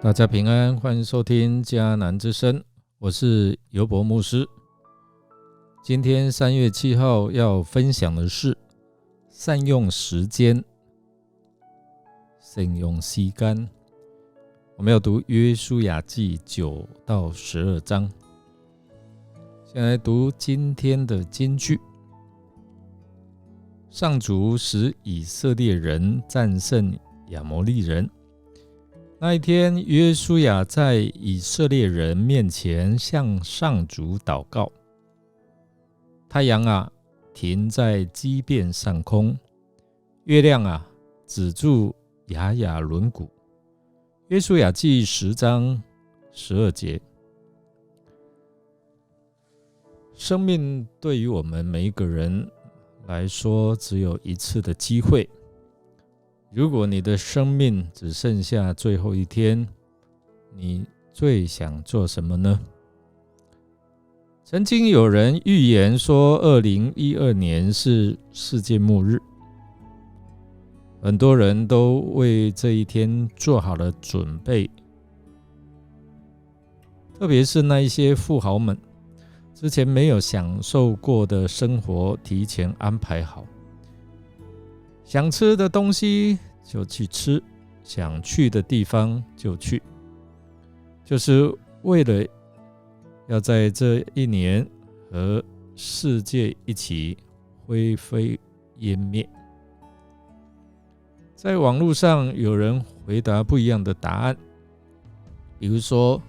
大家平安，欢迎收听迦南之声，我是尤伯牧师。今天3月7号要分享的是善用时间，善用时间。我们要读约书亚记9到12章。先来读今天的金句。上主使以色列人战胜亚摩利人。那一天，约书亚在以色列人面前向上主祷告。太阳啊，停在基遍上空；月亮啊，止住雅雅轮毂。约书亚记10章12节。生命对于我们每一个人来说，只有一次的机会。如果你的生命只剩下最后一天，你最想做什么呢？曾经有人预言说2012年是世界末日，很多人都为这一天做好了准备，特别是那一些富豪们，之前没有享受过的生活提前安排好，想吃的东西就去吃，想去的地方就去，就是为了要在这一年和世界一起灰飞烟灭。在网络上有人回答不一样的答案，比如说，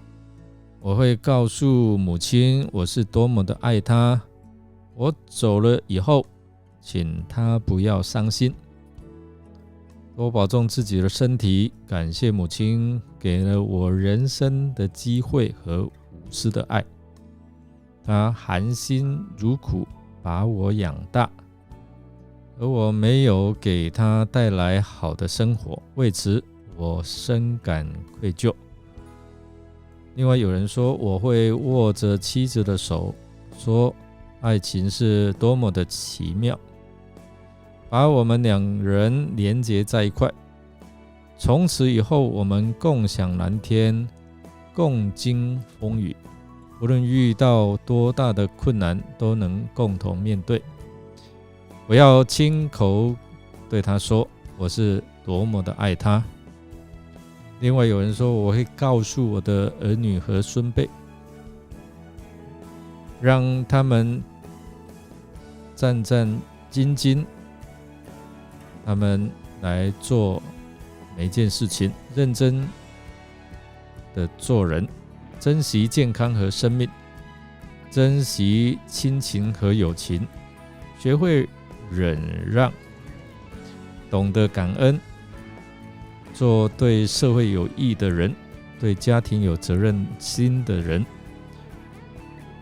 我会告诉母亲我是多么的爱她，我走了以后，请她不要伤心。多保重自己的身体，感谢母亲给了我人生的机会和无私的爱。她含辛茹苦把我养大，而我没有给她带来好的生活，为此我深感愧疚。另外有人说，我会握着妻子的手，说爱情是多么的奇妙，把我们2人连结在一块，从此以后我们共享蓝天，共经风雨，无论遇到多大的困难都能共同面对。我要亲口对他说，我是多么的爱他。另外有人说，我会告诉我的儿女和孙辈，让他们战战兢兢，他们来做每件事情，认真的做人，珍惜健康和生命，珍惜亲情和友情，学会忍让，懂得感恩，做对社会有益的人，对家庭有责任心的人。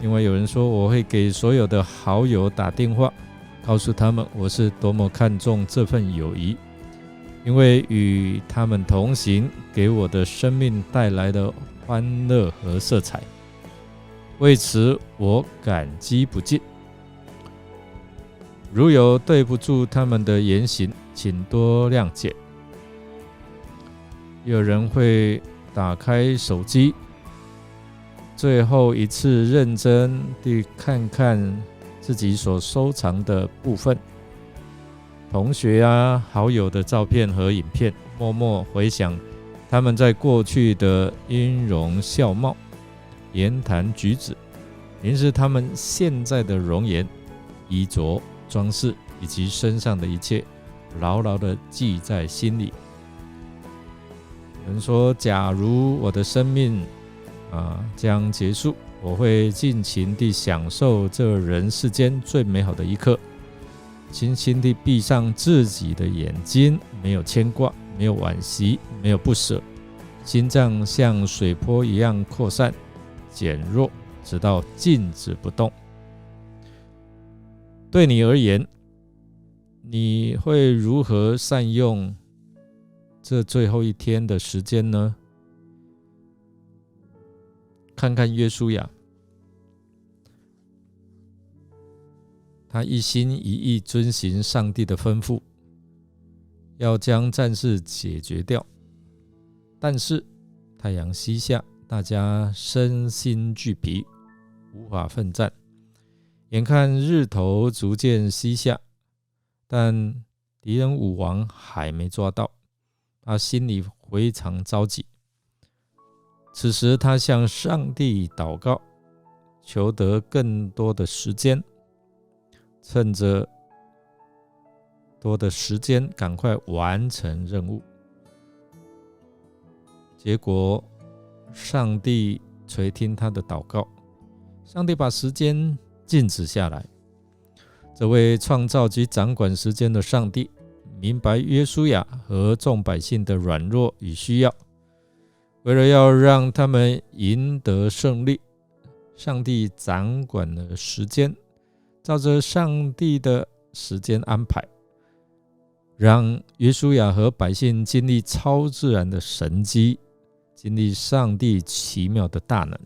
另外有人说，我会给所有的好友打电话，告诉他们我是多么看重这份友谊，因为与他们同行，给我的生命带来的欢乐和色彩，为此我感激不尽。如有对不住他们的言行，请多谅解。有人会打开手机，最后一次认真地看看自己所收藏的部分，同学啊、好友的照片和影片，默默回想他们在过去的音容笑貌、言谈举止，凝视他们现在的容颜、衣着、装饰以及身上的一切，牢牢地记在心里。有人说，假如我的生命将结束，我会尽情地享受这人世间最美好的一刻，轻轻地闭上自己的眼睛，没有牵挂，没有惋惜，没有不舍，心脏像水波一样扩散减弱，直到静止不动。对你而言，你会如何善用这最后一天的时间呢？看看约书亚，他一心一意遵行上帝的吩咐，要将战事解决掉。但是太阳西下，大家身心俱疲，无法奋战。眼看日头逐渐西下，但敌人武王还没抓到，他心里非常着急。此时他向上帝祷告，求得更多的时间，趁着多的时间赶快完成任务。结果上帝垂听他的祷告，上帝把时间静止下来。这位创造及掌管时间的上帝明白约书亚和众百姓的软弱与需要，为了要让他们赢得胜利，上帝掌管了时间，照着上帝的时间安排，让约书亚和百姓经历超自然的神迹，经历上帝奇妙的大能。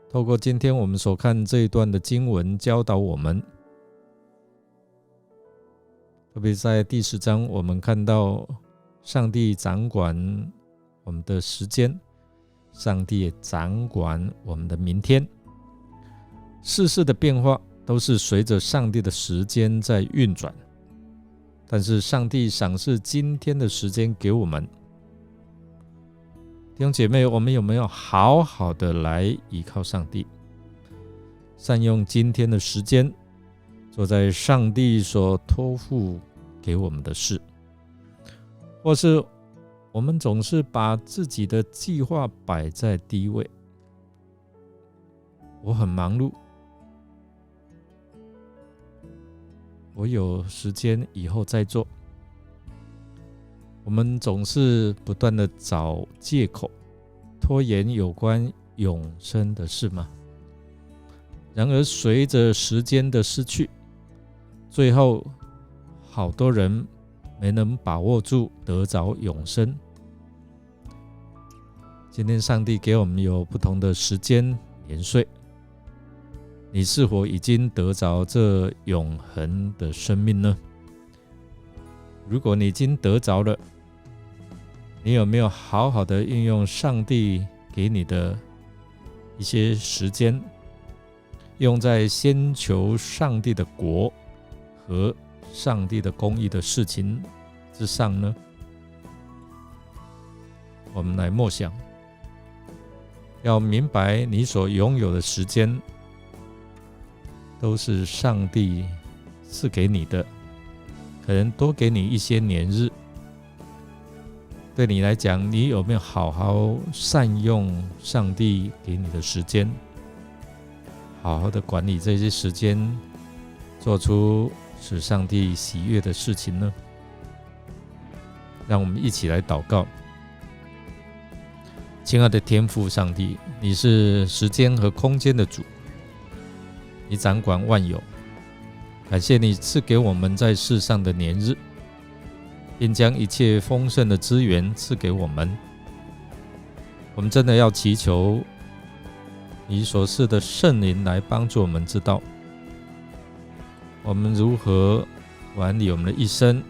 透过今天我们所看这一段的经文，教导我们，特别在第10章，我们看到上帝掌管我们的时间，上帝也掌管我们的明天。世事的变化都是随着上帝的时间在运转，但是上帝赏赐今天的时间给我们。弟兄姐妹，我们有没有好好的来依靠上帝，善用今天的时间，做在上帝所托付给我们的事？或是我们总是把自己的计划摆在第一位，我很忙碌，我有时间以后再做。我们总是不断的找借口，拖延有关永生的事吗？然而随着时间的失去，最后好多人没能把握住得着永生。今天上帝给我们有不同的时间年岁，你是否已经得着这永恒的生命呢？如果你已经得着了，你有没有好好的运用上帝给你的一些时间，用在先求上帝的国和上帝的公义的事情之上呢？我们来默想，要明白你所拥有的时间都是上帝赐给你的，可能多给你一些年日。对你来讲，你有没有好好善用上帝给你的时间，好好的管理这些时间，做出使上帝喜悦的事情呢？让我们一起来祷告。亲爱的天父上帝，你是时间和空间的主，你掌管万有，感谢你赐给我们在世上的年日，并将一切丰盛的资源赐给我们。我们真的要祈求你所赐的圣灵来帮助我们知道，我们如何管理我们的一生，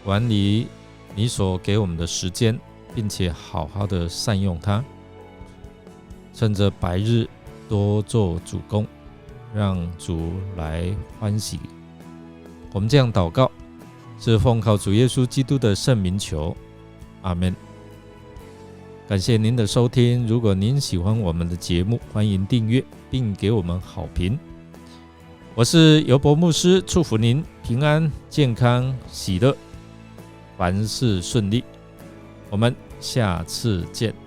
管理你所给我们的时间，并且好好的善用它，趁着白日多做主工，让主来欢喜。我们这样祷告，是奉靠主耶稣基督的圣名求，阿们。感谢您的收听，如果您喜欢我们的节目，欢迎订阅并给我们好评。我是尤伯牧师，祝福您平安、健康、喜乐，凡事顺利。我们下次见。